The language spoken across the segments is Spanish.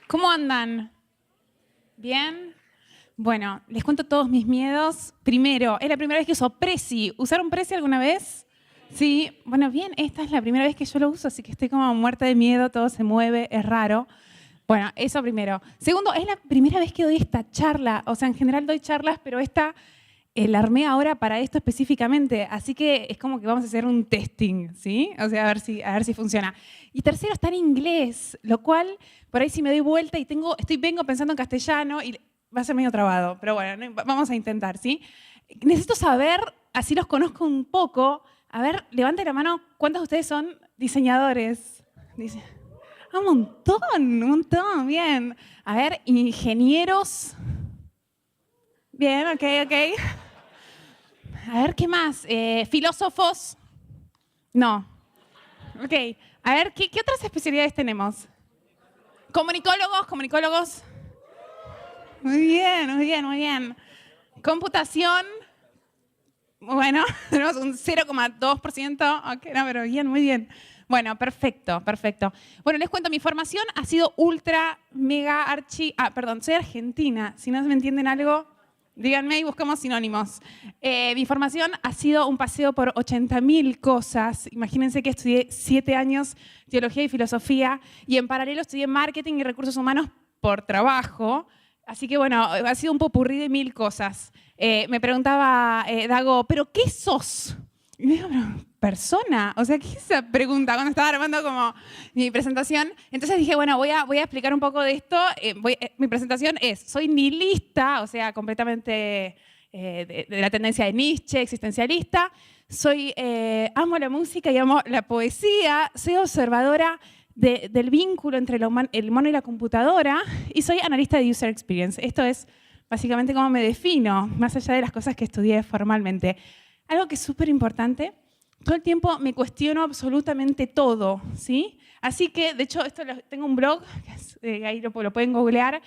¿Cómo andan? ¿Bien? Bueno, les cuento todos mis miedos. Primero, es la primera vez que uso Prezi. ¿Usaron Prezi alguna vez? Sí. Bueno, bien, esta es la primera vez que yo lo uso, así que estoy como muerta de miedo, todo se mueve, es raro. Bueno, eso primero. Segundo, es la primera vez que doy esta charla. O sea, en general doy charlas, pero esta la armé ahora para esto específicamente. Así que es como que vamos a hacer un testing, ¿sí? O sea, a ver si funciona. Y tercero, está en inglés, lo cual, por ahí si me doy vuelta y vengo pensando en castellano y va a ser medio trabado, pero bueno, vamos a intentar, ¿sí? Necesito saber, así los conozco un poco. A ver, levante la mano, ¿cuántos de ustedes son diseñadores? Dice, un montón, bien. A ver, ingenieros. Bien, ok. A ver, ¿qué más? ¿Filósofos? No. Ok. A ver, ¿qué otras especialidades tenemos? ¿Comunicólogos? Muy bien. Computación. Bueno, tenemos un 0,2%. Ok, no, pero bien, muy bien. Bueno, perfecto. Bueno, les cuento, mi formación ha sido ultra, mega, perdón, soy argentina. Si no me entienden algo, díganme y buscamos sinónimos. Mi formación ha sido un paseo por 80.000 cosas. Imagínense que estudié 7 años teología y filosofía y en paralelo estudié marketing y recursos humanos por trabajo. Así que bueno, ha sido un popurrí de 1000 cosas. Me preguntaba Dago, ¿pero qué sos? Y me dijo, pero, persona. O sea, ¿qué es esa pregunta? Cuando estaba armando como mi presentación. Entonces dije, bueno, voy a explicar un poco de esto. Mi presentación es, soy nihilista, o sea, completamente de la tendencia de Nietzsche, existencialista. Amo la música y amo la poesía. Soy observadora del vínculo entre el humano y la computadora. Y soy analista de User Experience. Esto es básicamente cómo me defino, más allá de las cosas que estudié formalmente. Algo que es súper importante, todo el tiempo me cuestiono absolutamente todo, ¿sí? Así que, de hecho, tengo un blog, ahí lo pueden googlear,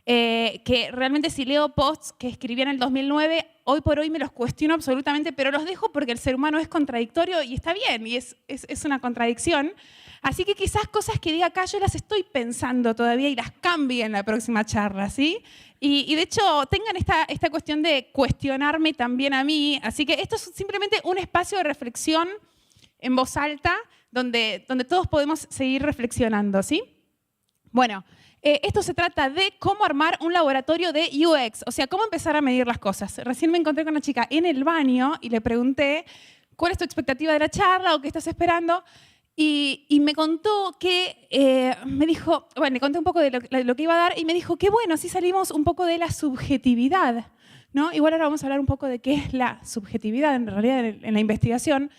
que realmente si leo posts que escribí en el 2009, hoy por hoy me los cuestiono absolutamente, pero los dejo porque el ser humano es contradictorio y está bien, y es una contradicción. Así que quizás cosas que diga acá yo las estoy pensando todavía y las cambie en la próxima charla, ¿sí? Y de hecho, tengan esta cuestión de cuestionarme también a mí. Así que esto es simplemente un espacio de reflexión en voz alta donde todos podemos seguir reflexionando, ¿sí? Bueno, esto se trata de cómo armar un laboratorio de UX, o sea, cómo empezar a medir las cosas. Recién me encontré con una chica en el baño y le pregunté, ¿cuál es tu expectativa de la charla o qué estás esperando? Y me contó que, me dijo, bueno, le conté un poco de lo que iba a dar y me dijo, qué bueno, así salimos un poco de la subjetividad, ¿no? Igual ahora vamos a hablar un poco de qué es la subjetividad en realidad en la investigación,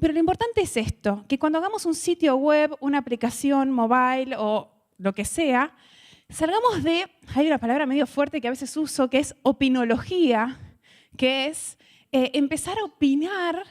pero lo importante es esto, que cuando hagamos un sitio web, una aplicación mobile o lo que sea, salgamos hay una palabra medio fuerte que a veces uso, que es opinología, que es empezar a opinar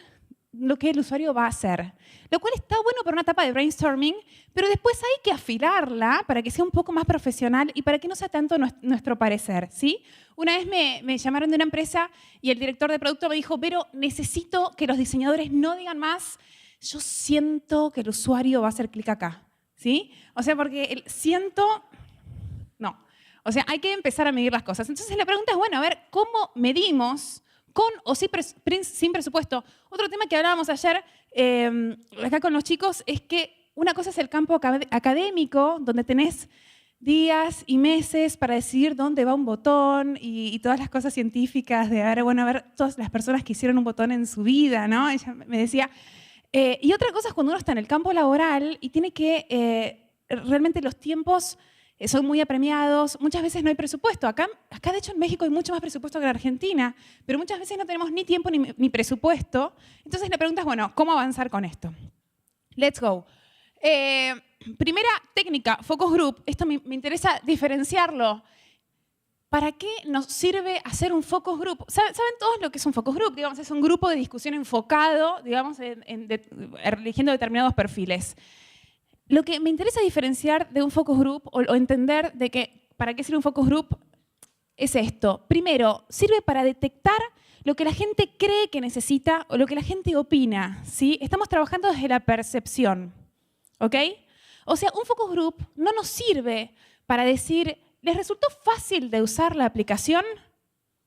lo que el usuario va a hacer. Lo cual está bueno para una etapa de brainstorming, pero después hay que afilarla para que sea un poco más profesional y para que no sea tanto nuestro parecer, ¿sí? Una vez me llamaron de una empresa y el director de producto me dijo, pero necesito que los diseñadores no digan más, yo siento que el usuario va a hacer clic acá, ¿sí? O sea, porque el siento, no. O sea, hay que empezar a medir las cosas. Entonces la pregunta es, bueno, a ver, ¿cómo medimos con o sin presupuesto? Otro tema que hablábamos ayer acá con los chicos es que una cosa es el campo académico, donde tenés días y meses para decidir dónde va un botón y todas las cosas científicas de, a ver, todas las personas que hicieron un botón en su vida, ¿no? Ella me decía. Y otra cosa es cuando uno está en el campo laboral y tiene que, realmente los tiempos son muy apremiados, muchas veces no hay presupuesto. Acá, de hecho, en México hay mucho más presupuesto que en Argentina, pero muchas veces no tenemos ni tiempo ni presupuesto. Entonces la pregunta es, bueno, ¿cómo avanzar con esto? Let's go. Primera técnica, focus group. Esto me interesa diferenciarlo. ¿Para qué nos sirve hacer un focus group? ¿Saben todos lo que es un focus group? Digamos, es un grupo de discusión enfocado, digamos, eligiendo determinados perfiles. Lo que me interesa diferenciar de un focus group o entender de que para qué sirve un focus group es esto. Primero, sirve para detectar lo que la gente cree que necesita o lo que la gente opina, ¿sí? Estamos trabajando desde la percepción, ¿ok? O sea, un focus group no nos sirve para decir, ¿les resultó fácil de usar la aplicación?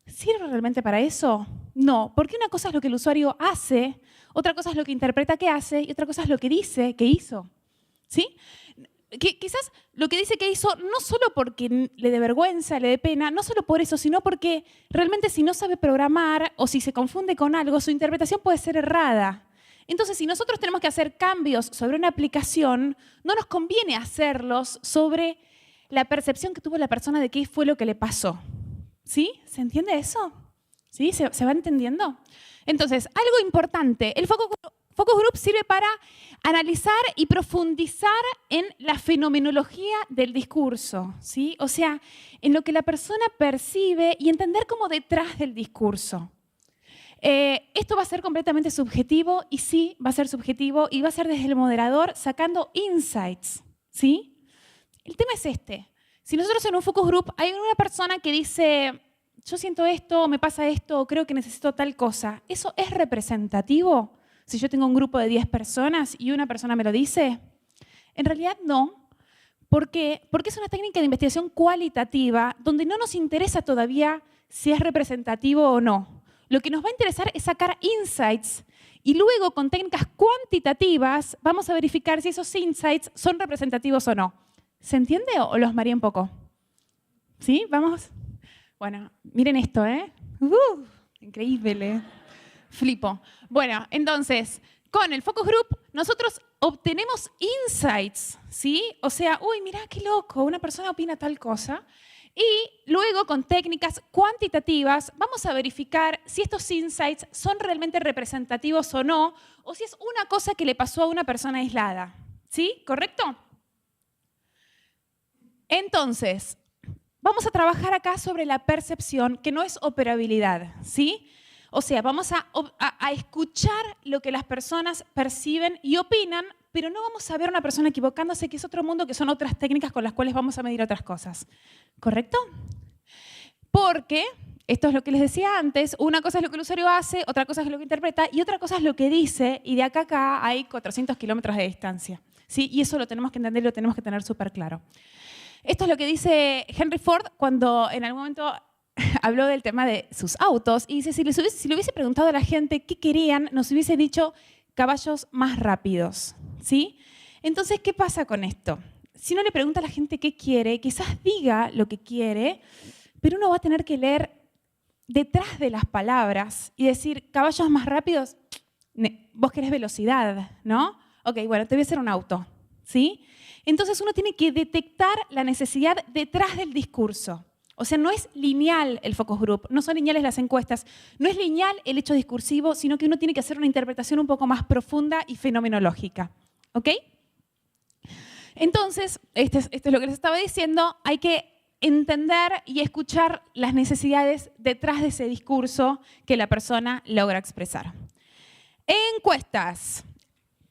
¿Sirve realmente para eso? No, porque una cosa es lo que el usuario hace, otra cosa es lo que interpreta que hace y otra cosa es lo que dice que hizo. ¿Sí? Quizás lo que dice que hizo no solo porque le dé vergüenza, le dé pena, no solo por eso, sino porque realmente si no sabe programar o si se confunde con algo, su interpretación puede ser errada. Entonces, si nosotros tenemos que hacer cambios sobre una aplicación, no nos conviene hacerlos sobre la percepción que tuvo la persona de qué fue lo que le pasó. ¿Sí? ¿Se entiende eso? ¿Sí? ¿Se va entendiendo? Entonces, algo importante, el focus group sirve para analizar y profundizar en la fenomenología del discurso, ¿sí? O sea, en lo que la persona percibe y entender cómo detrás del discurso. Esto va a ser completamente subjetivo y sí, va a ser subjetivo y va a ser desde el moderador sacando insights, ¿sí? El tema es este. Si nosotros en un focus group hay una persona que dice, yo siento esto, me pasa esto, creo que necesito tal cosa, ¿eso es representativo? Si yo tengo un grupo de 10 personas y una persona me lo dice, en realidad no. ¿Por qué? Porque es una técnica de investigación cualitativa donde no nos interesa todavía si es representativo o no. Lo que nos va a interesar es sacar insights y luego con técnicas cuantitativas vamos a verificar si esos insights son representativos o no. ¿Se entiende o los mareé un poco? ¿Sí? ¿Vamos? Bueno, miren esto, ¿eh? Increíble. Flipo. Bueno, entonces, con el focus group nosotros obtenemos insights, ¿sí? O sea, uy, mirá qué loco, una persona opina tal cosa. Y luego, con técnicas cuantitativas, vamos a verificar si estos insights son realmente representativos o no, o si es una cosa que le pasó a una persona aislada. ¿Sí? ¿Correcto? Entonces, vamos a trabajar acá sobre la percepción, que no es operabilidad, ¿sí? O sea, vamos a escuchar lo que las personas perciben y opinan, pero no vamos a ver a una persona equivocándose, que es otro mundo, que son otras técnicas con las cuales vamos a medir otras cosas. ¿Correcto? Porque, esto es lo que les decía antes, una cosa es lo que el usuario hace, otra cosa es lo que interpreta y otra cosa es lo que dice, y de acá a acá hay 400 kilómetros de distancia, ¿sí? Y eso lo tenemos que entender y lo tenemos que tener súper claro. Esto es lo que dice Henry Ford cuando en algún momento habló del tema de sus autos y dice, si le hubiese preguntado a la gente qué querían, nos hubiese dicho caballos más rápidos, ¿sí? Entonces, ¿qué pasa con esto? Si uno le pregunta a la gente qué quiere, quizás diga lo que quiere, pero uno va a tener que leer detrás de las palabras y decir, caballos más rápidos, vos querés velocidad, ¿no? Ok, bueno, te voy a hacer un auto, ¿sí? Entonces uno tiene que detectar la necesidad detrás del discurso. O sea, no es lineal el focus group, no son lineales las encuestas, no es lineal el hecho discursivo, sino que uno tiene que hacer una interpretación un poco más profunda y fenomenológica. ¿Ok? Entonces, esto es lo que les estaba diciendo, hay que entender y escuchar las necesidades detrás de ese discurso que la persona logra expresar. Encuestas.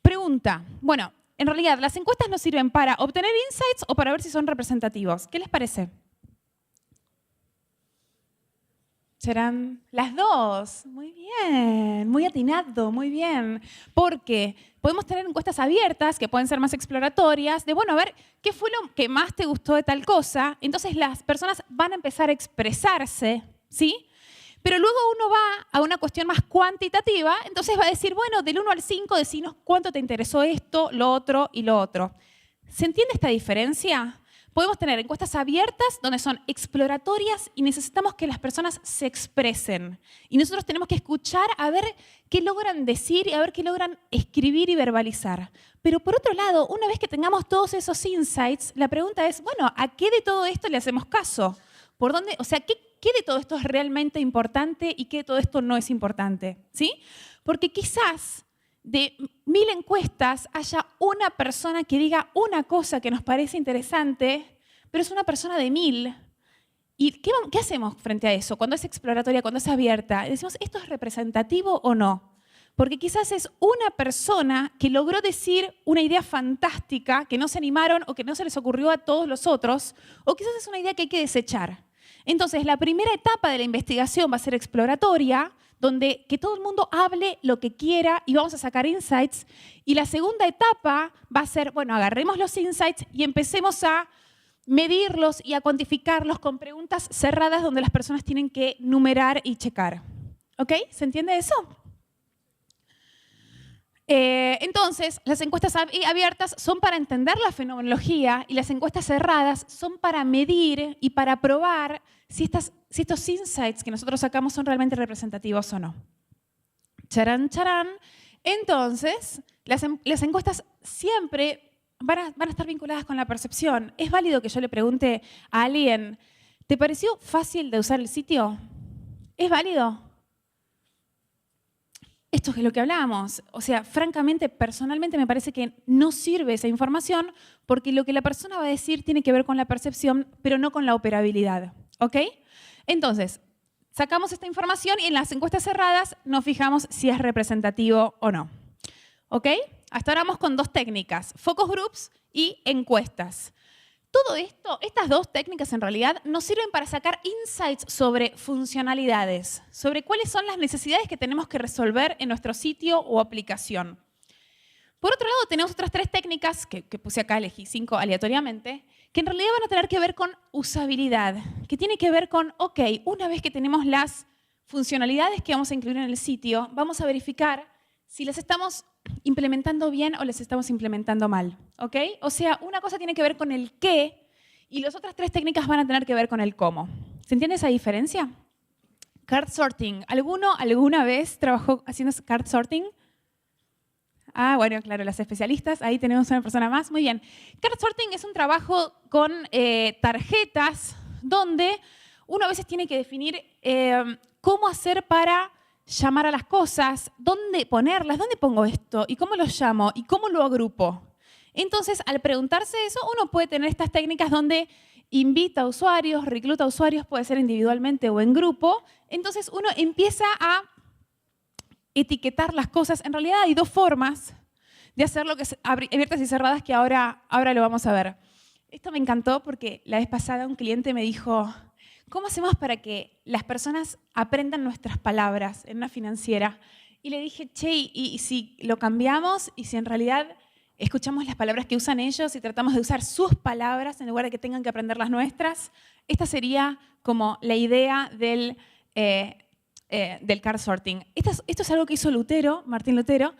Pregunta. Bueno, en realidad, ¿las encuestas nos sirven para obtener insights o para ver si son representativos? ¿Qué les parece? Serán las dos. Muy bien, muy atinado, muy bien. Porque podemos tener encuestas abiertas que pueden ser más exploratorias, de bueno, a ver, ¿qué fue lo que más te gustó de tal cosa? Entonces las personas van a empezar a expresarse, ¿sí? Pero luego uno va a una cuestión más cuantitativa, entonces va a decir, bueno, del 1 al 5, decinos cuánto te interesó esto, lo otro y lo otro. ¿Se entiende esta diferencia? Podemos tener encuestas abiertas donde son exploratorias y necesitamos que las personas se expresen. Y nosotros tenemos que escuchar a ver qué logran decir y a ver qué logran escribir y verbalizar. Pero por otro lado, una vez que tengamos todos esos insights, la pregunta es, bueno, ¿a qué de todo esto le hacemos caso? ¿Por dónde? O sea, ¿qué de todo esto es realmente importante y qué de todo esto no es importante? ¿Sí? Porque quizás de 1000 encuestas haya una persona que diga una cosa que nos parece interesante, pero es una persona de 1000. ¿Y qué hacemos frente a eso? Cuando es exploratoria, cuando es abierta, decimos, ¿esto es representativo o no? Porque quizás es una persona que logró decir una idea fantástica que no se animaron o que no se les ocurrió a todos los otros, o quizás es una idea que hay que desechar. Entonces, la primera etapa de la investigación va a ser exploratoria, donde que todo el mundo hable lo que quiera y vamos a sacar insights. Y la segunda etapa va a ser, bueno, agarremos los insights y empecemos a medirlos y a cuantificarlos con preguntas cerradas donde las personas tienen que numerar y checar. ¿Ok? ¿Se entiende eso? Entonces, las encuestas abiertas son para entender la fenomenología y las encuestas cerradas son para medir y para probar si estos insights que nosotros sacamos son realmente representativos o no. Charán, charán. Entonces, las encuestas siempre van a estar vinculadas con la percepción. ¿Es válido que yo le pregunte a alguien, ¿te pareció fácil de usar el sitio? ¿Es válido? Esto es lo que hablábamos. O sea, francamente, personalmente me parece que no sirve esa información porque lo que la persona va a decir tiene que ver con la percepción, pero no con la operabilidad. ¿Ok? Entonces, sacamos esta información y en las encuestas cerradas nos fijamos si es representativo o no. ¿Ok? Hasta ahora vamos con dos técnicas, focus groups y encuestas. Todo esto, estas dos técnicas en realidad nos sirven para sacar insights sobre funcionalidades, sobre cuáles son las necesidades que tenemos que resolver en nuestro sitio o aplicación. Por otro lado, tenemos otras tres técnicas, que puse acá, elegí 5 aleatoriamente, que en realidad van a tener que ver con usabilidad, que tiene que ver con, ok, una vez que tenemos las funcionalidades que vamos a incluir en el sitio, vamos a verificar si las estamos implementando bien o las estamos implementando mal. ¿Ok? O sea, una cosa tiene que ver con el qué y las otras tres técnicas van a tener que ver con el cómo. ¿Se entiende esa diferencia? Card sorting. ¿Alguno alguna vez trabajó haciendo card sorting? Ah, bueno, claro, las especialistas. Ahí tenemos una persona más. Muy bien. Card sorting es un trabajo con tarjetas donde uno a veces tiene que definir cómo hacer para llamar a las cosas, dónde ponerlas, dónde pongo esto, y cómo lo llamo, y cómo lo agrupo. Entonces, al preguntarse eso, uno puede tener estas técnicas donde invita a usuarios, recluta a usuarios, puede ser individualmente o en grupo. Entonces, uno empieza a etiquetar las cosas. En realidad hay dos formas de hacer lo que es abiertas y cerradas que ahora lo vamos a ver. Esto me encantó porque la vez pasada un cliente me dijo, ¿cómo hacemos para que las personas aprendan nuestras palabras en una financiera? Y le dije, che, ¿y si lo cambiamos? ¿Y si en realidad escuchamos las palabras que usan ellos y tratamos de usar sus palabras en lugar de que tengan que aprender las nuestras? Esta sería como la idea del card sorting. Esto es algo que hizo Lutero, Martín Lutero.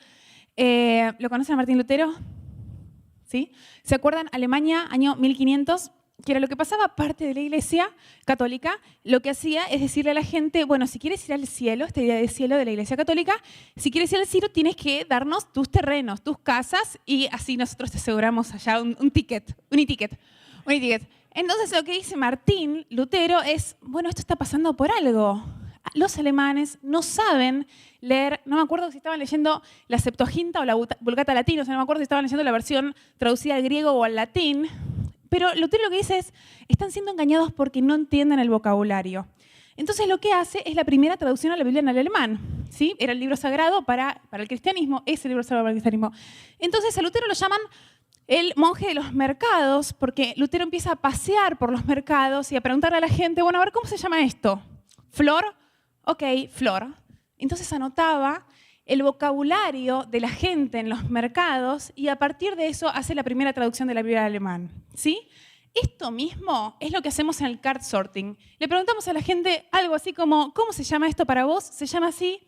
¿Lo conocen a Martín Lutero? ¿Sí? ¿Se acuerdan? Alemania, año 1500. Que era lo que pasaba, parte de la Iglesia Católica, lo que hacía es decirle a la gente, bueno, si quieres ir al cielo, esta idea de cielo de la Iglesia Católica, si quieres ir al cielo tienes que darnos tus terrenos, tus casas, y así nosotros te aseguramos allá un ticket. Entonces lo que dice Martín Lutero es, bueno, esto está pasando por algo. Los alemanes no saben leer, no me acuerdo si estaban leyendo la Septuaginta o la Vulgata Latina, o sea, no me acuerdo si estaban leyendo la versión traducida al griego o al latín. Pero Lutero lo que dice es, están siendo engañados porque no entienden el vocabulario. Entonces lo que hace es la primera traducción a la Biblia en el alemán. ¿Sí? Era el libro sagrado para el cristianismo, es el libro sagrado para el cristianismo. Entonces a Lutero lo llaman el monje de los mercados, porque Lutero empieza a pasear por los mercados y a preguntarle a la gente, bueno, a ver, ¿cómo se llama esto? ¿Flor? Ok, flor. Entonces anotaba el vocabulario de la gente en los mercados y a partir de eso hace la primera traducción de la Biblia al alemán. ¿Sí? Esto mismo es lo que hacemos en el card sorting. Le preguntamos a la gente algo así como, ¿cómo se llama esto para vos? ¿Se llama así?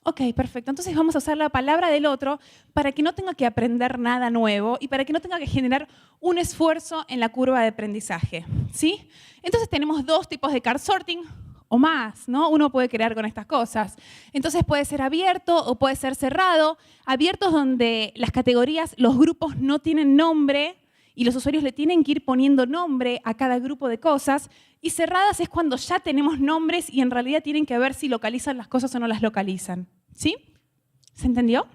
Ok, perfecto. Entonces vamos a usar la palabra del otro para que no tenga que aprender nada nuevo y para que no tenga que generar un esfuerzo en la curva de aprendizaje. ¿Sí? Entonces tenemos dos tipos de card sorting o más, ¿no? Uno puede crear con estas cosas. Entonces puede ser abierto o puede ser cerrado. Abiertos donde las categorías, los grupos no tienen nombre y los usuarios le tienen que ir poniendo nombre a cada grupo de cosas. Y cerradas es cuando ya tenemos nombres y en realidad tienen que ver si localizan las cosas o no las localizan. ¿Sí? ¿Se entendió?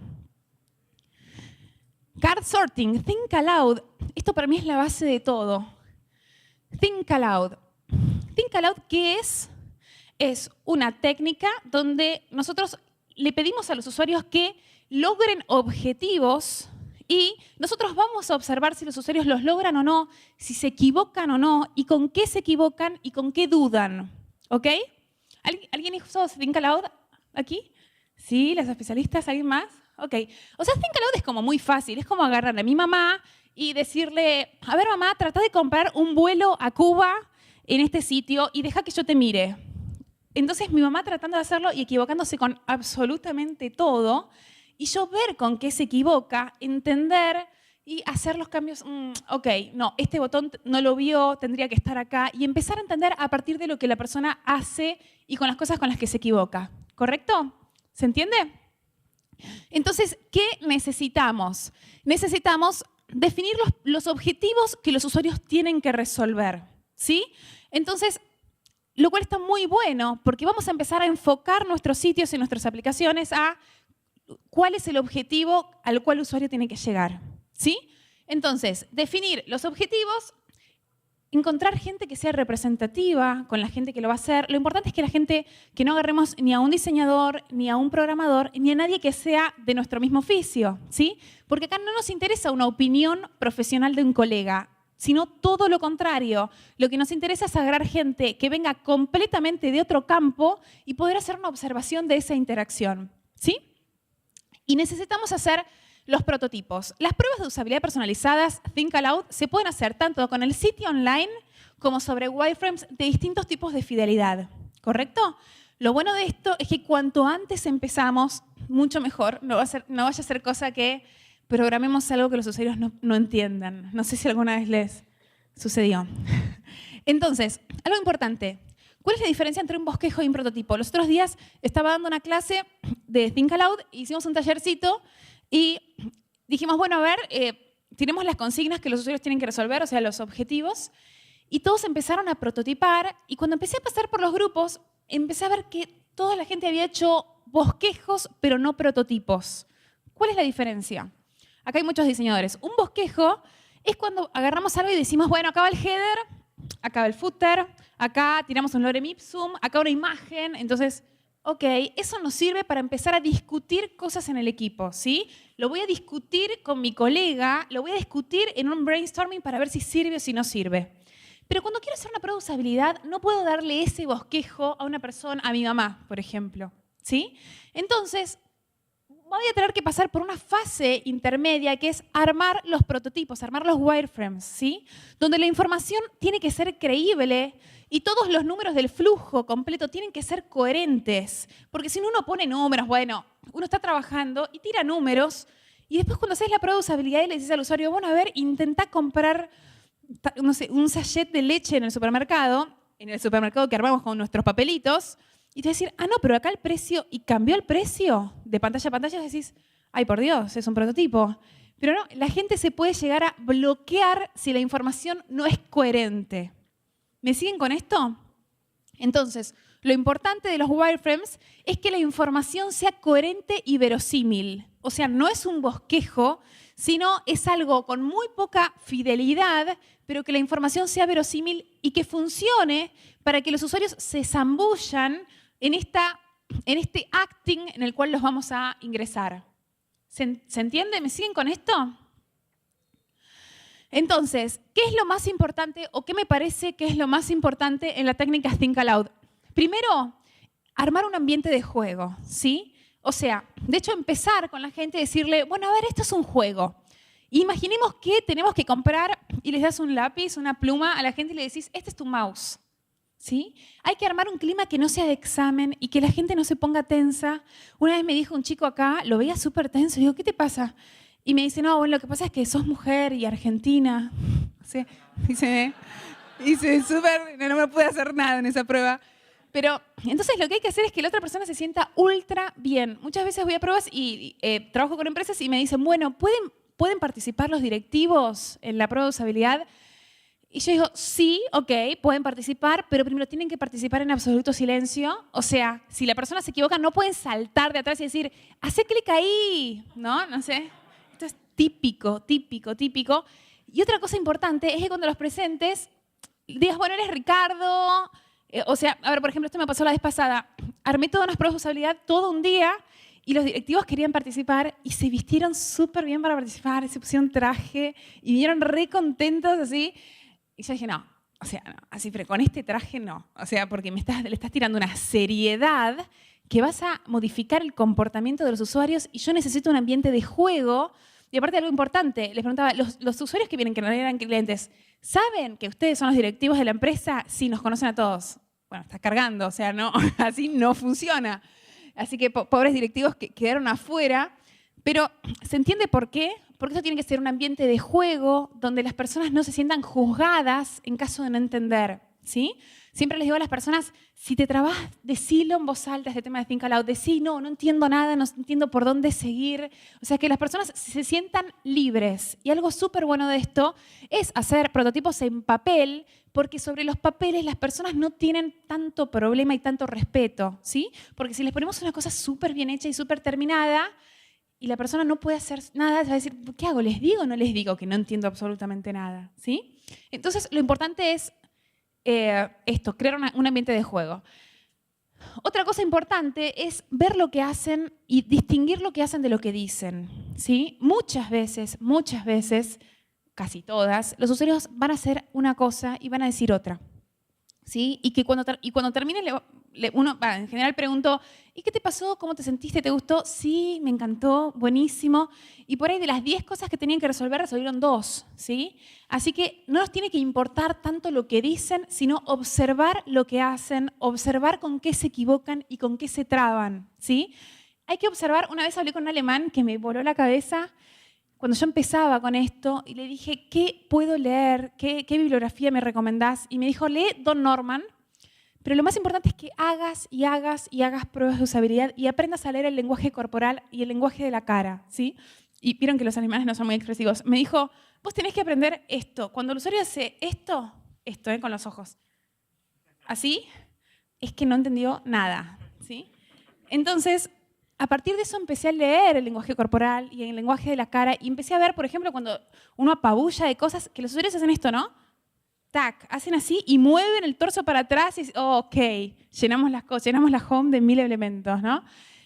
Card sorting, think aloud. Esto para mí es la base de todo. Think aloud. Think aloud, ¿qué es? Es una técnica donde nosotros le pedimos a los usuarios que logren objetivos y nosotros vamos a observar si los usuarios los logran o no, si se equivocan o no, y con qué se equivocan y con qué dudan. ¿Ok? ¿Alguien hizo Think Aloud aquí? ¿Sí? ¿Las especialistas? ¿Alguien más? Ok. O sea, Think Aloud es como muy fácil. Es como agarrar a mi mamá y decirle, a ver, mamá, trata de comprar un vuelo a Cuba en este sitio y deja que yo te mire. Entonces mi mamá tratando de hacerlo y equivocándose con absolutamente todo, y yo ver con qué se equivoca, entender y hacer los cambios. Ok, no, este botón no lo vio, tendría que estar acá, y empezar a entender a partir de lo que la persona hace y con las cosas con las que se equivoca. ¿Correcto? ¿Se entiende? Entonces, ¿qué necesitamos? Necesitamos definir los objetivos que los usuarios tienen que resolver, ¿sí? Entonces, lo cual está muy bueno porque vamos a empezar a enfocar nuestros sitios y nuestras aplicaciones a cuál es el objetivo al cual el usuario tiene que llegar, ¿sí? Entonces, definir los objetivos, encontrar gente que sea representativa con la gente que lo va a hacer. Lo importante es que la gente, que no agarremos ni a un diseñador, ni a un programador, ni a nadie que sea de nuestro mismo oficio, ¿sí? Porque acá no nos interesa una opinión profesional de un colega, sino todo lo contrario. Lo que nos interesa es agarrar gente que venga completamente de otro campo y poder hacer una observación de esa interacción, ¿sí? Y necesitamos hacer los prototipos. Las pruebas de usabilidad personalizadas, Think Aloud, se pueden hacer tanto con el sitio online como sobre wireframes de distintos tipos de fidelidad, ¿correcto? Lo bueno de esto es que cuanto antes empezamos, mucho mejor. No vaya a ser cosa que programemos algo que los usuarios no entiendan. No sé si alguna vez les sucedió. Entonces, algo importante. ¿Cuál es la diferencia entre un bosquejo y un prototipo? Los otros días estaba dando una clase de Think Aloud, hicimos un tallercito y dijimos, bueno, a ver, tenemos las consignas que los usuarios tienen que resolver, o sea, los objetivos, y todos empezaron a prototipar, y cuando empecé a pasar por los grupos, empecé a ver que toda la gente había hecho bosquejos, pero no prototipos. ¿Cuál es la diferencia? Acá hay muchos diseñadores. Un bosquejo es cuando agarramos algo y decimos, bueno, acá va el header, acá va el footer, acá tiramos un lorem ipsum, acá una imagen. Entonces, ok, eso nos sirve para empezar a discutir cosas en el equipo, ¿sí? Lo voy a discutir con mi colega, lo voy a discutir en un brainstorming para ver si sirve o si no sirve. Pero cuando quiero hacer una prueba de usabilidad, no puedo darle ese bosquejo a una persona, a mi mamá, por ejemplo, ¿sí? Entonces, voy a tener que pasar por una fase intermedia que es armar los prototipos, armar los wireframes, ¿sí? Donde la información tiene que ser creíble y todos los números del flujo completo tienen que ser coherentes. Porque si uno pone números, bueno, uno está trabajando y tira números y después cuando haces la prueba de usabilidad y le dices al usuario, bueno, a ver, intenta comprar, no sé, un sachet de leche en el supermercado que armamos con nuestros papelitos, y te vas a decir, ah, no, pero acá el precio, y cambió el precio de pantalla a pantalla, y decís, ay, por Dios, es un prototipo. Pero no, la gente se puede llegar a bloquear si la información no es coherente. ¿Me siguen con esto? Entonces, lo importante de los wireframes es que la información sea coherente y verosímil. O sea, no es un bosquejo, sino es algo con muy poca fidelidad, pero que la información sea verosímil y que funcione para que los usuarios se zambullan en este acting en el cual los vamos a ingresar. ¿Se entiende? ¿Me siguen con esto? Entonces, ¿qué es lo más importante o qué me parece que es lo más importante en la técnica Think Aloud? Primero, armar un ambiente de juego, ¿sí? O sea, de hecho, empezar con la gente y decirle, bueno, a ver, esto es un juego. Imaginemos que tenemos que comprar y les das un lápiz, una pluma a la gente y le decís, este es tu mouse. ¿Sí? Hay que armar un clima que no sea de examen y que la gente no se ponga tensa. Una vez me dijo un chico acá, lo veía súper tenso, y digo, ¿qué te pasa? Y me dice, no, bueno, lo que pasa es que sos mujer y argentina. Sí, dice súper, no me pude hacer nada en esa prueba. Pero entonces lo que hay que hacer es que la otra persona se sienta ultra bien. Muchas veces voy a pruebas y trabajo con empresas y me dicen, bueno, ¿pueden participar los directivos en la prueba de usabilidad? Y yo digo, sí, ok, pueden participar, pero primero tienen que participar en absoluto silencio. O sea, si la persona se equivoca, no pueden saltar de atrás y decir, hace clic ahí, ¿no? No sé. Esto es típico, típico, típico. Y otra cosa importante es que cuando los presentes digas, bueno, eres Ricardo. O sea, a ver, por ejemplo, esto me pasó la vez pasada. Armé todas unas pruebas de usabilidad todo un día y los directivos querían participar y se vistieron súper bien para participar, se pusieron traje y vinieron re contentos así. Y yo dije, no, o sea, no, así, pero con este traje no. O sea, porque le estás tirando una seriedad que vas a modificar el comportamiento de los usuarios y yo necesito un ambiente de juego. Y aparte algo importante, les preguntaba, los usuarios que vienen, que no eran clientes, ¿saben que ustedes son los directivos de la empresa? Sí, nos conocen a todos. Bueno, estás cargando, o sea, no, así no funciona. Así que pobres directivos que quedaron afuera. Pero ¿se entiende por qué? Porque eso tiene que ser un ambiente de juego donde las personas no se sientan juzgadas en caso de no entender, ¿sí? Siempre les digo a las personas, si te trabas, decilo en voz alta este tema de Think Aloud, decí, no entiendo nada, no entiendo por dónde seguir. O sea, que las personas se sientan libres. Y algo súper bueno de esto es hacer prototipos en papel, porque sobre los papeles las personas no tienen tanto problema y tanto respeto, ¿sí? Porque si les ponemos una cosa súper bien hecha y súper terminada, y la persona no puede hacer nada, se va a decir, ¿qué hago? ¿Les digo o no les digo que no entiendo absolutamente nada? ¿Sí? Entonces, lo importante es esto, crear un ambiente de juego. Otra cosa importante es ver lo que hacen y distinguir lo que hacen de lo que dicen. ¿Sí? Muchas veces, casi todas, los usuarios van a hacer una cosa y van a decir otra. ¿Sí? Y cuando termine, uno en general pregunto, ¿y qué te pasó? ¿Cómo te sentiste? ¿Te gustó? Sí, me encantó, buenísimo. Y por ahí de las 10 cosas que tenían que resolver, resolvieron 2. ¿Sí? Así que no nos tiene que importar tanto lo que dicen, sino observar lo que hacen, observar con qué se equivocan y con qué se traban. ¿Sí? Hay que observar, una vez hablé con un alemán que me voló la cabeza, cuando yo empezaba con esto y le dije, ¿qué puedo leer? ¿Qué bibliografía me recomendás? Y me dijo, lee Don Norman, pero lo más importante es que hagas y hagas y hagas pruebas de usabilidad y aprendas a leer el lenguaje corporal y el lenguaje de la cara, ¿sí? Y vieron que los alemanes no son muy expresivos. Me dijo, vos tenés que aprender esto. Cuando el usuario hace esto, con los ojos, así, es que no entendió nada, ¿sí? Entonces, a partir de eso empecé a leer el lenguaje corporal y el lenguaje de la cara y empecé a ver, por ejemplo, cuando uno apabulla de cosas, que los usuarios hacen esto, ¿no? Tac, hacen así y mueven el torso para atrás y ok, llenamos la home de 1000 elementos, ¿no?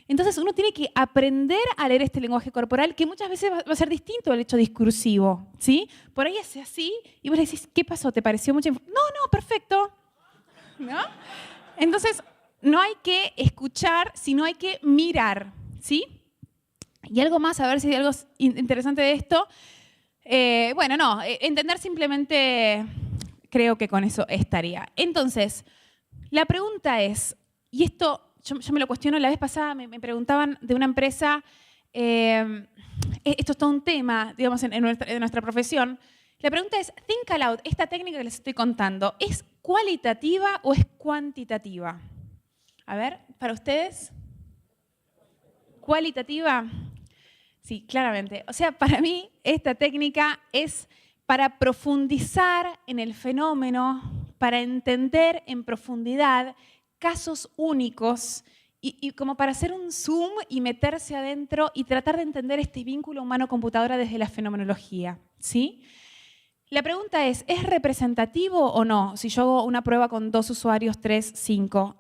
Entonces uno tiene que aprender a leer este lenguaje corporal que muchas veces va a ser distinto al hecho discursivo, ¿sí? Por ahí hace así y vos le decís, ¿qué pasó? ¿Te pareció mucha información? No, perfecto, ¿no? Entonces, no hay que escuchar, sino hay que mirar, ¿sí? Y algo más, a ver si hay algo interesante de esto. Entender simplemente, creo que con eso estaría. Entonces, la pregunta es, y esto yo me lo cuestiono, la vez pasada me preguntaban de una empresa, esto es todo un tema, digamos, en nuestra profesión. La pregunta es, Think Aloud, esta técnica que les estoy contando, ¿es cualitativa o es cuantitativa? A ver, para ustedes, ¿cualitativa? Sí, claramente. O sea, para mí esta técnica es para profundizar en el fenómeno, para entender en profundidad casos únicos y como para hacer un zoom y meterse adentro y tratar de entender este vínculo humano-computadora desde la fenomenología, ¿sí? La pregunta es representativo o no si yo hago una prueba con 2 usuarios, 3, 5?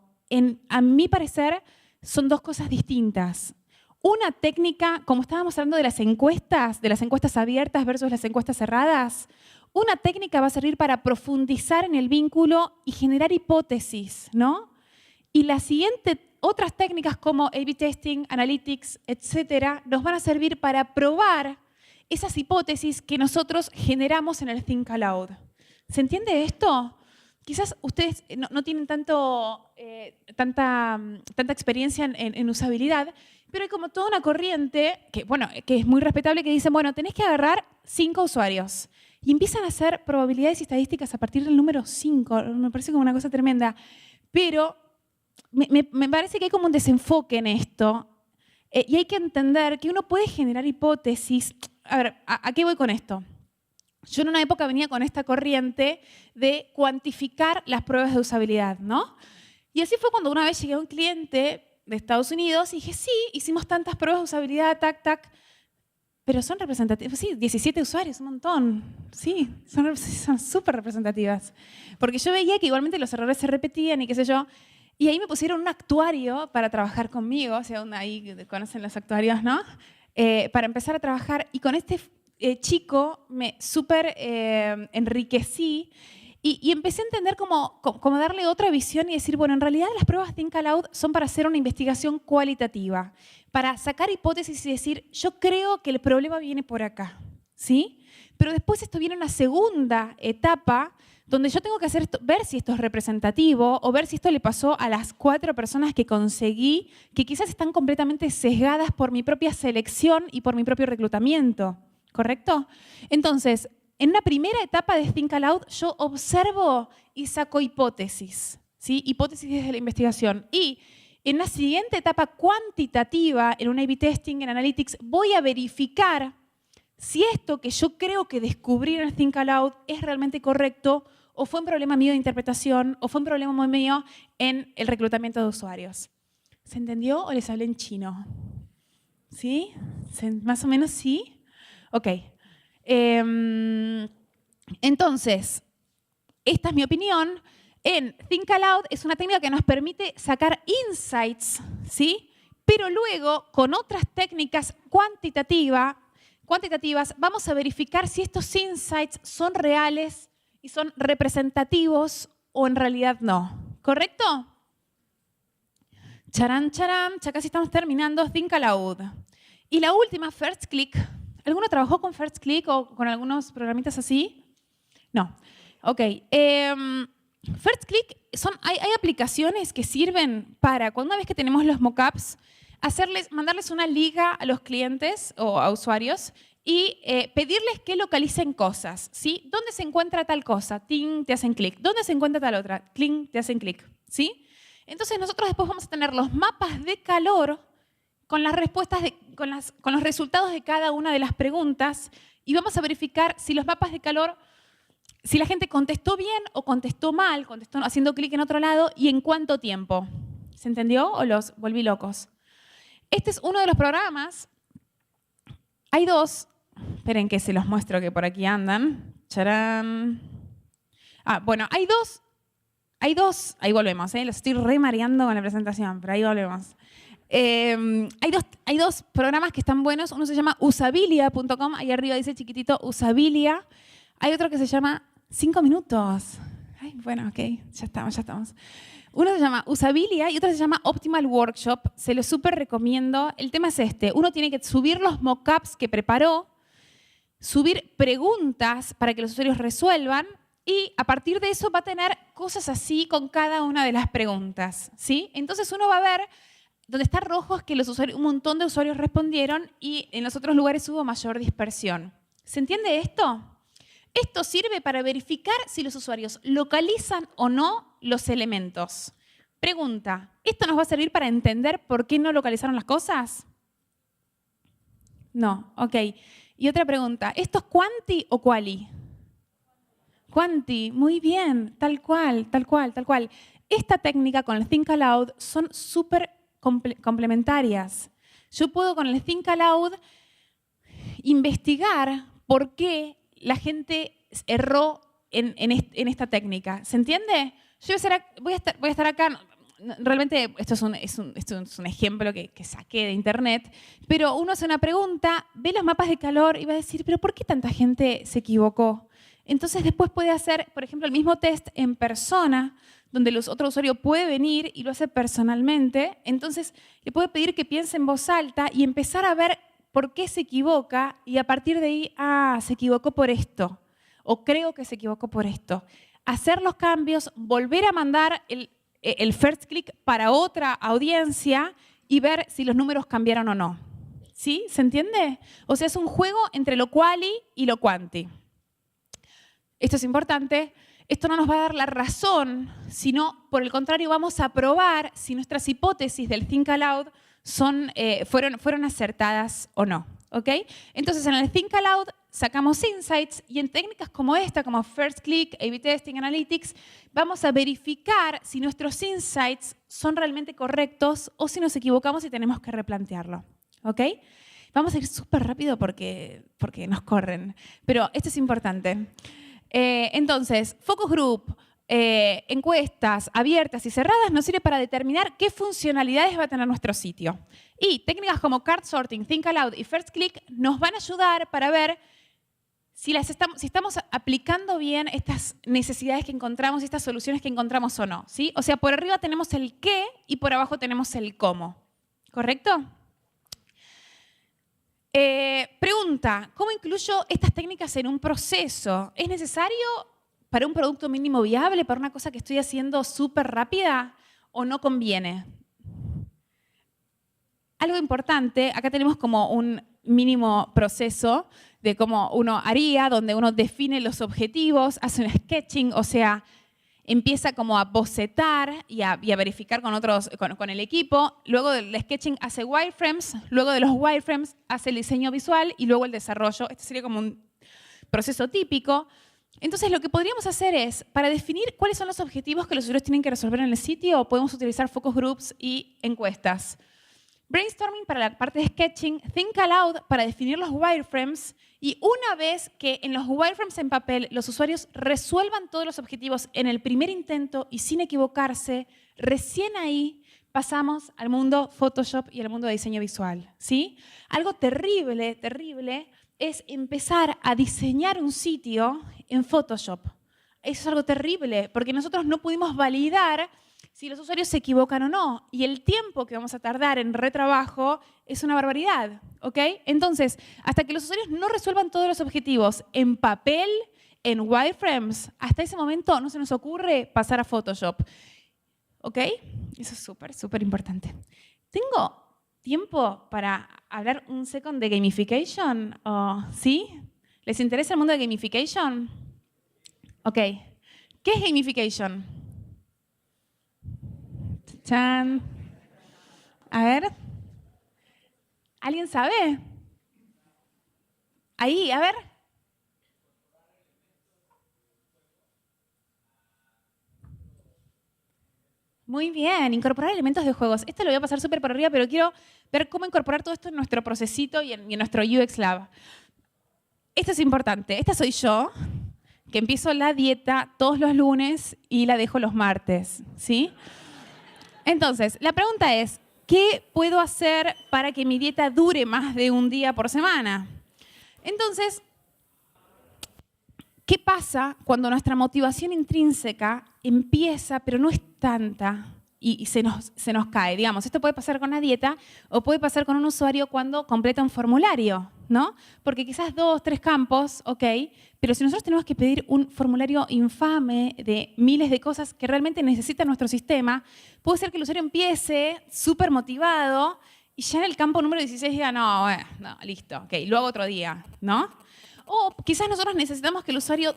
A mi parecer, son 2 cosas distintas. Una técnica, como estábamos hablando de las encuestas abiertas versus las encuestas cerradas, una técnica va a servir para profundizar en el vínculo y generar hipótesis, ¿no? Y la siguiente, otras técnicas como A/B testing, analytics, etcétera, nos van a servir para probar esas hipótesis que nosotros generamos en el Think Aloud. ¿Se entiende esto? Quizás ustedes no tienen tanta experiencia en usabilidad, pero hay como toda una corriente que es muy respetable que dice, bueno, tenés que agarrar 5 usuarios y empiezan a hacer probabilidades y estadísticas a partir del número 5. Me parece como una cosa tremenda. Pero me parece que hay como un desenfoque en esto y hay que entender que uno puede generar hipótesis. A ver, ¿a qué voy con esto? Yo en una época venía con esta corriente de cuantificar las pruebas de usabilidad, ¿no? Y así fue cuando una vez llegué a un cliente de Estados Unidos y dije, sí, hicimos tantas pruebas de usabilidad, tac, pero son representativas. Sí, 17 usuarios, un montón. Sí, son súper representativas. Porque yo veía que igualmente los errores se repetían y qué sé yo. Y ahí me pusieron un actuario para trabajar conmigo, o sea, ahí conocen los actuarios, ¿no? Para empezar a trabajar y con este chico me súper enriquecí Y empecé a entender cómo darle otra visión y decir, bueno, en realidad las pruebas Think Aloud son para hacer una investigación cualitativa, para sacar hipótesis y decir, yo creo que el problema viene por acá, ¿sí? Pero después esto viene una segunda etapa donde yo tengo que hacer esto, ver si esto es representativo o ver si esto le pasó a las 4 personas que conseguí, que quizás están completamente sesgadas por mi propia selección y por mi propio reclutamiento, ¿correcto? Entonces, en una primera etapa de Think Aloud, yo observo y saco hipótesis, ¿sí? Hipótesis desde la investigación. Y en una siguiente etapa cuantitativa, en un A/B testing, en Analytics, voy a verificar si esto que yo creo que descubrí en el Think Aloud es realmente correcto o fue un problema mío de interpretación o fue un problema mío en el reclutamiento de usuarios. ¿Se entendió o les hablé en chino? ¿Sí? ¿Más o menos sí? Ok. Entonces, esta es mi opinión. En Think Aloud es una técnica que nos permite sacar insights, ¿sí? Pero luego, con otras técnicas cuantitativas, vamos a verificar si estos insights son reales y son representativos o en realidad no. ¿Correcto? Charán, charán, ya casi estamos terminando Think Aloud. Y la última, First Click. ¿Alguno trabajó con First Click o con algunos programitas así? No. Ok. First Click, hay aplicaciones que sirven para, una vez que tenemos los mockups, mandarles una liga a los clientes o a usuarios y pedirles que localicen cosas, ¿sí? ¿Dónde se encuentra tal cosa? Ting, te hacen clic. ¿Dónde se encuentra tal otra? Cling, te hacen clic, ¿sí? Entonces nosotros después vamos a tener los mapas de calor con las respuestas, con los resultados de cada una de las preguntas y vamos a verificar si los mapas de calor, si la gente contestó bien o contestó mal, contestó haciendo clic en otro lado y en cuánto tiempo. ¿Se entendió o los volví locos? Este es uno de los programas. Hay 2. Esperen que se los muestro que por aquí andan. ¡Charán! Bueno, hay dos. Ahí volvemos, los estoy remareando con la presentación, pero ahí volvemos. Hay dos programas que están buenos. Uno se llama usabilia.com, ahí arriba dice chiquitito Usabilia. Hay otro que se llama 5 minutos. Ay, bueno, ok, ya estamos. Uno se llama Usabilia y otro se llama Optimal Workshop. Se lo súper recomiendo. El tema es este. Uno tiene que subir los mockups que preparó, subir preguntas para que los usuarios resuelvan y a partir de eso va a tener cosas así con cada una de las preguntas, ¿sí? Entonces uno va a ver donde está rojo es que un montón de usuarios respondieron y en los otros lugares hubo mayor dispersión. ¿Se entiende esto? Esto sirve para verificar si los usuarios localizan o no los elementos. Pregunta, ¿esto nos va a servir para entender por qué no localizaron las cosas? No, ok. Y otra pregunta, ¿esto es quanti o quali? Quanti, muy bien, tal cual. Esta técnica con el Think Aloud son súper complementarias. Yo puedo con el Think Aloud investigar por qué la gente erró en esta técnica. ¿Se entiende? Yo voy a estar acá. Realmente esto es un ejemplo que saqué de internet, pero uno hace una pregunta, ve los mapas de calor y va a decir, ¿pero por qué tanta gente se equivocó? Entonces después puede hacer, por ejemplo, el mismo test en persona, donde el otro usuario puede venir y lo hace personalmente. Entonces le puede pedir que piense en voz alta y empezar a ver por qué se equivoca y a partir de ahí, se equivocó por esto o creo que se equivocó por esto. Hacer los cambios, volver a mandar el first click para otra audiencia y ver si los números cambiaron o no. ¿Sí? ¿Se entiende? O sea, es un juego entre lo quali y lo quanti. Esto es importante. Esto no nos va a dar la razón, sino, por el contrario, vamos a probar si nuestras hipótesis del Think Aloud fueron acertadas o no. ¿Ok? Entonces, en el Think Aloud sacamos insights y en técnicas como esta, como First Click, A/B Testing, Analytics, vamos a verificar si nuestros insights son realmente correctos o si nos equivocamos y tenemos que replantearlo. ¿Ok? Vamos a ir súper rápido porque nos corren, pero esto es importante. Entonces, focus group, encuestas abiertas y cerradas nos sirve para determinar qué funcionalidades va a tener nuestro sitio. Y técnicas como card sorting, Think Aloud y First Click nos van a ayudar para ver si estamos aplicando bien estas necesidades que encontramos, estas soluciones que encontramos o no, ¿sí? O sea, por arriba tenemos el qué y por abajo tenemos el cómo. ¿Correcto? Pregunta, ¿cómo incluyo estas técnicas en un proceso? ¿Es necesario para un producto mínimo viable, para una cosa que estoy haciendo súper rápida o no conviene? Algo importante, acá tenemos como un mínimo proceso de cómo uno haría, donde uno define los objetivos, hace un sketching, o sea, empieza como a bocetar y a verificar con el equipo. Luego del sketching hace wireframes, luego de los wireframes hace el diseño visual y luego el desarrollo. Este sería como un proceso típico. Entonces, lo que podríamos hacer es, para definir cuáles son los objetivos que los usuarios tienen que resolver en el sitio, podemos utilizar focus groups y encuestas. Brainstorming para la parte de sketching, think aloud para definir los wireframes y una vez que en los wireframes en papel los usuarios resuelvan todos los objetivos en el primer intento y sin equivocarse, recién ahí pasamos al mundo Photoshop y al mundo de diseño visual, ¿sí? Algo terrible, terrible es empezar a diseñar un sitio en Photoshop. Eso es algo terrible porque nosotros no pudimos validar si los usuarios se equivocan o no. Y el tiempo que vamos a tardar en retrabajo es una barbaridad, ¿ok? Entonces, hasta que los usuarios no resuelvan todos los objetivos en papel, en wireframes, hasta ese momento no se nos ocurre pasar a Photoshop, ¿ok? Eso es súper, súper importante. ¿Tengo tiempo para hablar un second de gamification? ¿Sí? ¿Les interesa el mundo de gamification? Ok. ¿Qué es gamification? Chan. A ver. ¿Alguien sabe? Ahí, a ver. Muy bien, incorporar elementos de juegos. Esto lo voy a pasar súper por arriba, pero quiero ver cómo incorporar todo esto en nuestro procesito y en nuestro UX Lab. Esto es importante. Esta soy yo, que empiezo la dieta todos los lunes y la dejo los martes, ¿sí? Entonces, la pregunta es, ¿qué puedo hacer para que mi dieta dure más de un día por semana? Entonces, ¿qué pasa cuando nuestra motivación intrínseca empieza, pero no es tanta, y se nos cae? Digamos, esto puede pasar con la dieta o puede pasar con un usuario cuando completa un formulario, ¿no? Porque quizás 2, 3 campos, ok, pero si nosotros tenemos que pedir un formulario infame de miles de cosas que realmente necesita nuestro sistema, puede ser que el usuario empiece súper motivado y ya en el campo número 16 diga, no, bueno, no, listo, ok, lo hago otro día, ¿no? O quizás nosotros necesitamos que el usuario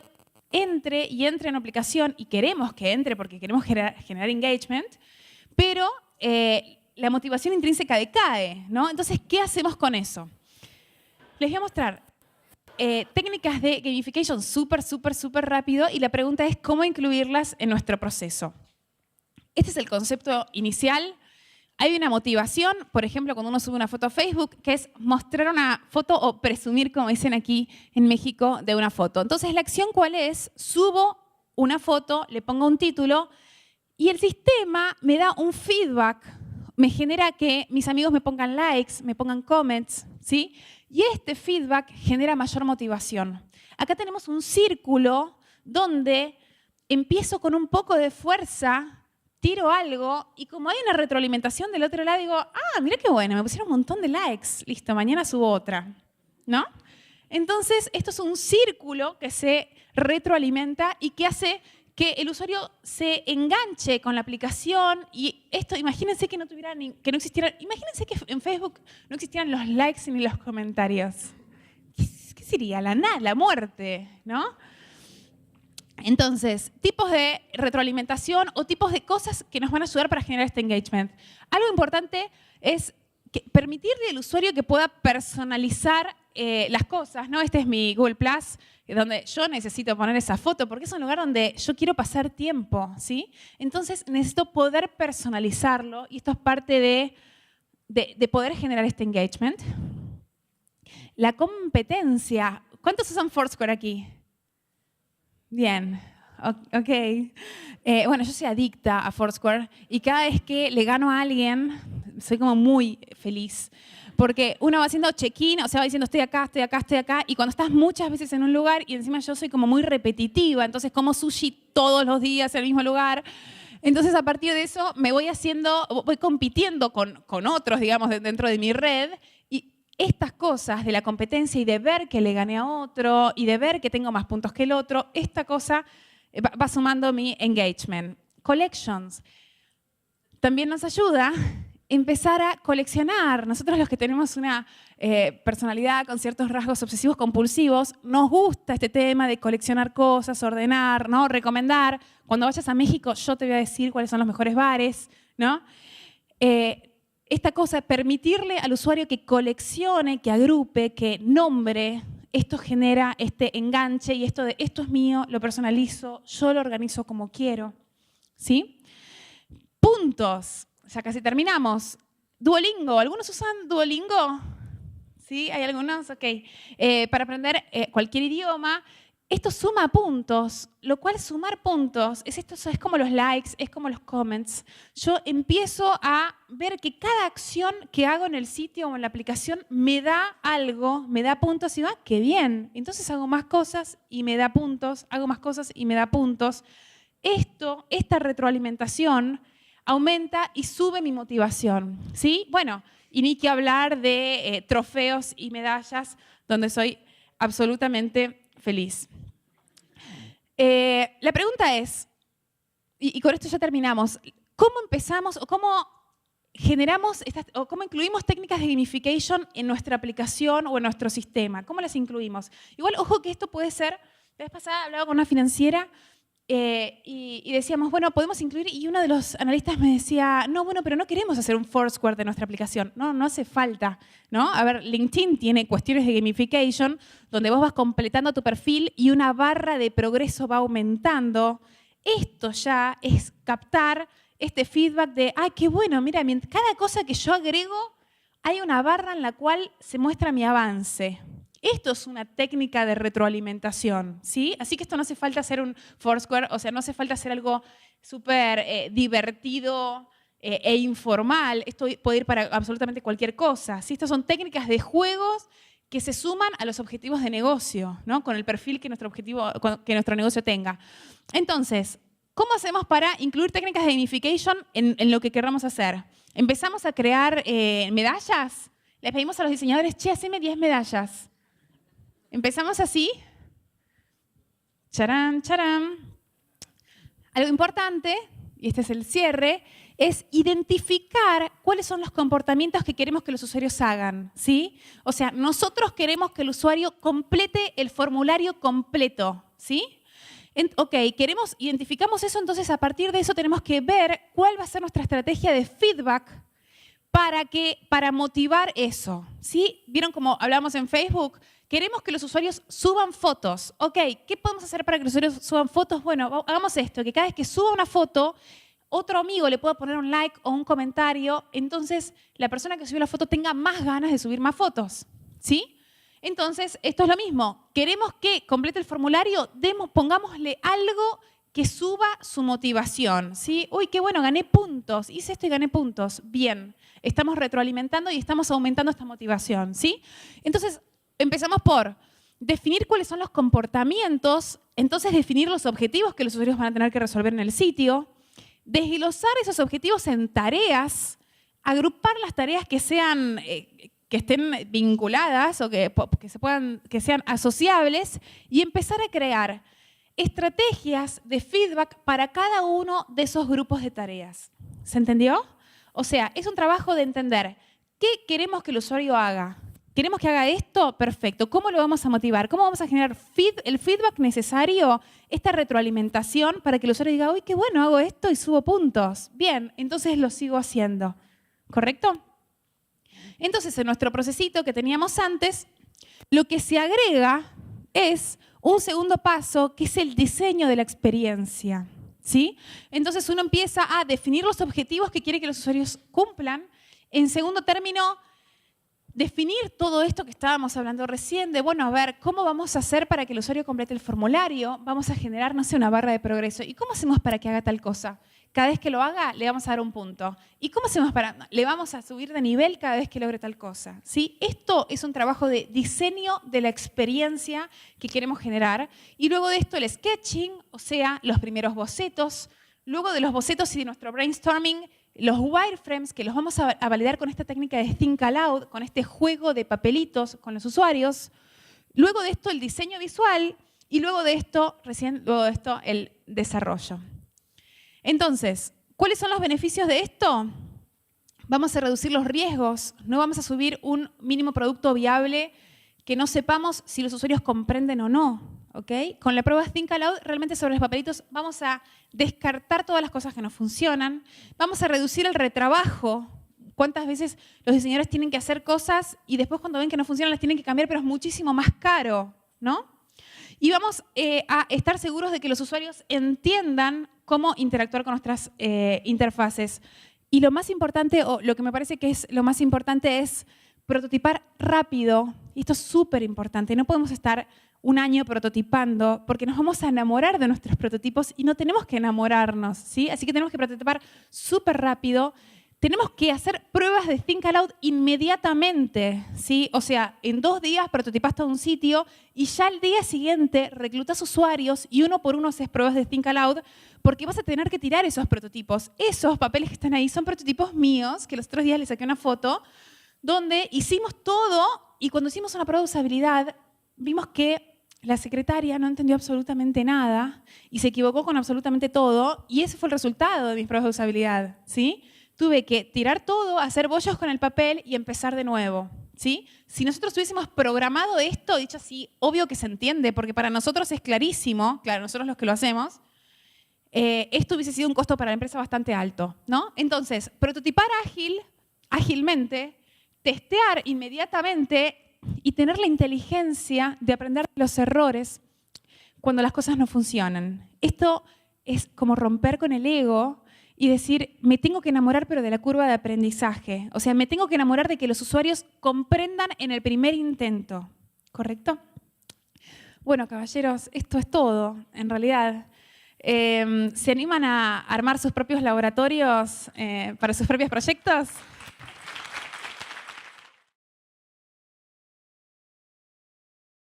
entre en aplicación y queremos que entre porque queremos generar engagement, pero la motivación intrínseca decae, ¿no? Entonces, ¿qué hacemos con eso? Les voy a mostrar técnicas de gamification súper, súper, súper rápido y la pregunta es cómo incluirlas en nuestro proceso. Este es el concepto inicial. Hay una motivación, por ejemplo, cuando uno sube una foto a Facebook, que es mostrar una foto o presumir, como dicen aquí en México, de una foto. Entonces, ¿la acción cuál es? Subo una foto, le pongo un título y el sistema me da un feedback, me genera que mis amigos me pongan likes, me pongan comments, ¿sí? Y este feedback genera mayor motivación. Acá tenemos un círculo donde empiezo con un poco de fuerza, tiro algo y como hay una retroalimentación del otro lado, digo, ah, mira qué bueno, me pusieron un montón de likes, listo, mañana subo otra, ¿no? Entonces, esto es un círculo que se retroalimenta y que hace que el usuario se enganche con la aplicación y esto, imagínense que no existieran, imagínense que en Facebook no existieran los likes ni los comentarios. ¿Qué sería? La muerte, ¿no? Entonces, tipos de retroalimentación o tipos de cosas que nos van a ayudar para generar este engagement. Algo importante es permitirle al usuario que pueda personalizar las cosas, ¿no? Este es mi Google Plus, donde yo necesito poner esa foto porque es un lugar donde yo quiero pasar tiempo, ¿sí? Entonces, necesito poder personalizarlo y esto es parte de poder generar este engagement. La competencia. ¿Cuántos usan Foursquare aquí? Bien, ok. Bueno, yo soy adicta a Foursquare y cada vez que le gano a alguien soy como muy feliz. Porque uno va haciendo check-in, o sea, va diciendo estoy acá, estoy acá, estoy acá, y cuando estás muchas veces en un lugar, y encima yo soy como muy repetitiva, entonces como sushi todos los días en el mismo lugar, entonces a partir de eso me voy compitiendo con otros, digamos, dentro de mi red, y estas cosas de la competencia y de ver que le gané a otro, y de ver que tengo más puntos que el otro, esta cosa va sumando mi engagement. Collections también nos ayuda empezar a coleccionar. Nosotros los que tenemos una personalidad con ciertos rasgos obsesivos compulsivos, nos gusta este tema de coleccionar cosas, ordenar, ¿no? Recomendar. Cuando vayas a México yo te voy a decir cuáles son los mejores bares, ¿no? Esta cosa de permitirle al usuario que coleccione, que agrupe, que nombre, esto genera este enganche y esto de esto es mío, lo personalizo, yo lo organizo como quiero, ¿sí? Puntos. Ya casi terminamos. Duolingo. ¿Algunos usan Duolingo? ¿Sí? ¿Hay algunos? Ok. Para aprender cualquier idioma, esto suma puntos, lo cual sumar puntos es como los likes, es como los comments. Yo empiezo a ver que cada acción que hago en el sitio o en la aplicación me da algo, me da puntos y va, qué bien. Entonces hago más cosas y me da puntos, hago más cosas y me da puntos. Esta retroalimentación aumenta y sube mi motivación, ¿sí? Bueno, y ni que hablar de trofeos y medallas, donde soy absolutamente feliz. La pregunta es, y con esto ya terminamos, ¿cómo empezamos o cómo generamos o cómo incluimos técnicas de gamification en nuestra aplicación o en nuestro sistema? ¿Cómo las incluimos? Igual, ojo que esto puede ser, la vez pasada hablaba con una financiera y decíamos, bueno, podemos incluir, y uno de los analistas me decía, no, bueno, pero no queremos hacer un Foursquare de nuestra aplicación. No, no hace falta, ¿no? A ver, LinkedIn tiene cuestiones de gamification donde vos vas completando tu perfil y una barra de progreso va aumentando. Esto ya es captar este feedback de, ah, qué bueno, mira, cada cosa que yo agrego, hay una barra en la cual se muestra mi avance. Esto es una técnica de retroalimentación, ¿sí? Así que esto no hace falta hacer un Foursquare, o sea, no hace falta hacer algo súper divertido e informal. Esto puede ir para absolutamente cualquier cosa, ¿sí? Estas son técnicas de juegos que se suman a los objetivos de negocio, ¿no? Con el perfil que nuestro negocio tenga. Entonces, ¿cómo hacemos para incluir técnicas de gamification en lo que queramos hacer? Empezamos a crear medallas. Les pedimos a los diseñadores, che, haceme 10 medallas. Empezamos así. Charán, charán. Algo importante, y este es el cierre, es identificar cuáles son los comportamientos que queremos que los usuarios hagan, ¿sí? O sea, nosotros queremos que el usuario complete el formulario completo, ¿sí? Ok, identificamos eso, entonces a partir de eso tenemos que ver cuál va a ser nuestra estrategia de feedback para motivar eso, ¿sí? ¿Vieron cómo hablamos en Facebook? Queremos que los usuarios suban fotos. Ok, ¿qué podemos hacer para que los usuarios suban fotos? Bueno, hagamos esto, que cada vez que suba una foto, otro amigo le pueda poner un like o un comentario, entonces la persona que subió la foto tenga más ganas de subir más fotos, ¿sí? Entonces, esto es lo mismo. Queremos que complete el formulario, pongámosle algo que suba su motivación, ¿sí? Uy, qué bueno, gané puntos, hice esto y gané puntos. Bien, estamos retroalimentando y estamos aumentando esta motivación, ¿sí? Entonces, empezamos por definir cuáles son los comportamientos, entonces definir los objetivos que los usuarios van a tener que resolver en el sitio, desglosar esos objetivos en tareas, agrupar las tareas que estén vinculadas o que sean asociables y empezar a crear estrategias de feedback para cada uno de esos grupos de tareas. ¿Se entendió? O sea, es un trabajo de entender qué queremos que el usuario haga. ¿Queremos que haga esto? Perfecto. ¿Cómo lo vamos a motivar? ¿Cómo vamos a generar el feedback necesario, esta retroalimentación para que el usuario diga, uy, qué bueno, hago esto y subo puntos? Bien, entonces lo sigo haciendo. ¿Correcto? Entonces, en nuestro procesito que teníamos antes, lo que se agrega es un segundo paso, que es el diseño de la experiencia, ¿sí? Entonces, uno empieza a definir los objetivos que quiere que los usuarios cumplan. En segundo término, definir todo esto que estábamos hablando recién, de, bueno, a ver, ¿cómo vamos a hacer para que el usuario complete el formulario? Vamos a generar, no sé, una barra de progreso. ¿Y cómo hacemos para que haga tal cosa? cada vez que lo haga le vamos a dar un punto. ¿Y cómo hacemos para...? Le vamos a subir de nivel cada vez que logre tal cosa, ¿sí? Esto es un trabajo de diseño de la experiencia que queremos generar. Y luego de esto el sketching, o sea, los primeros bocetos. Luego de los bocetos y de nuestro brainstorming, los wireframes, que los vamos a validar con esta técnica de Think Aloud, con este juego de papelitos con los usuarios. Luego de esto el diseño visual y luego de esto, el desarrollo. Entonces, ¿cuáles son los beneficios de esto? Vamos a reducir los riesgos, no vamos a subir un mínimo producto viable que no sepamos si los usuarios comprenden o no. ¿Okay? Con la prueba Think Aloud, realmente sobre los papelitos vamos a descartar todas las cosas que no funcionan, vamos a reducir el retrabajo. ¿Cuántas veces los diseñadores tienen que hacer cosas y después cuando ven que no funcionan las tienen que cambiar, pero es muchísimo más caro, ¿no? Y vamos a estar seguros de que los usuarios entiendan cómo interactuar con nuestras interfaces. Y lo más importante, o lo que me parece que es lo más importante, es prototipar rápido. Y esto es súper importante. No podemos estar un año prototipando porque nos vamos a enamorar de nuestros prototipos y no tenemos que enamorarnos, ¿sí? Así que tenemos que prototipar súper rápido. Tenemos que hacer pruebas de Think Aloud inmediatamente, ¿sí? O sea, en 2 días prototipas todo un sitio y ya al día siguiente reclutas usuarios y uno por uno haces pruebas de Think Aloud porque vas a tener que tirar esos prototipos. Esos papeles que están ahí son prototipos míos, que los otros días les saqué una foto, donde hicimos todo y cuando hicimos una prueba de usabilidad vimos que la secretaria no entendió absolutamente nada y se equivocó con absolutamente todo y ese fue el resultado de mis pruebas de usabilidad, ¿sí? Tuve que tirar todo, hacer bollos con el papel y empezar de nuevo, ¿sí? Si nosotros hubiésemos programado esto, dicho así, obvio que se entiende, porque para nosotros es clarísimo, claro, nosotros los que lo hacemos, esto hubiese sido un costo para la empresa bastante alto, ¿no? Entonces, prototipar ágilmente, testear inmediatamente y tener la inteligencia de aprender de los errores cuando las cosas no funcionan. Esto es como romper con el ego y decir, me tengo que enamorar pero de la curva de aprendizaje. O sea, me tengo que enamorar de que los usuarios comprendan en el primer intento. ¿Correcto? Bueno, caballeros, esto es todo, en realidad. ¿Se animan a armar sus propios laboratorios para sus propios proyectos?